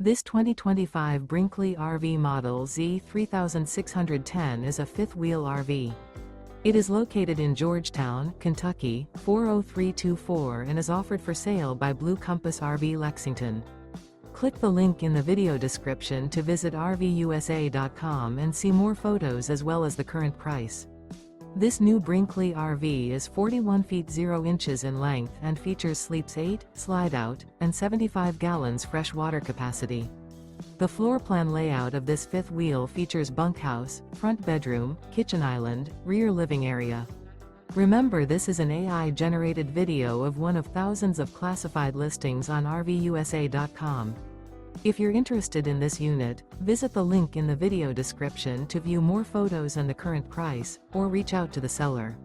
This 2025 Brinkley RV Model Z 3610 is a fifth-wheel RV. It is located in Georgetown, Kentucky, 40324 and is offered for sale by Blue Compass RV Lexington. Click the link in the video description to visit RVUSA.com and see more photos as well as the current price. This new Brinkley RV is 41 feet 0 inches in length and features sleeps 8, slide-out, and 75 gallons fresh water capacity. The floor plan layout of this fifth wheel features bunkhouse, front bedroom, kitchen island, rear living area. Remember, this is an AI-generated video of one of thousands of classified listings on RVUSA.com. If you're interested in this unit, visit the link in the video description to view more photos and the current price, or reach out to the seller.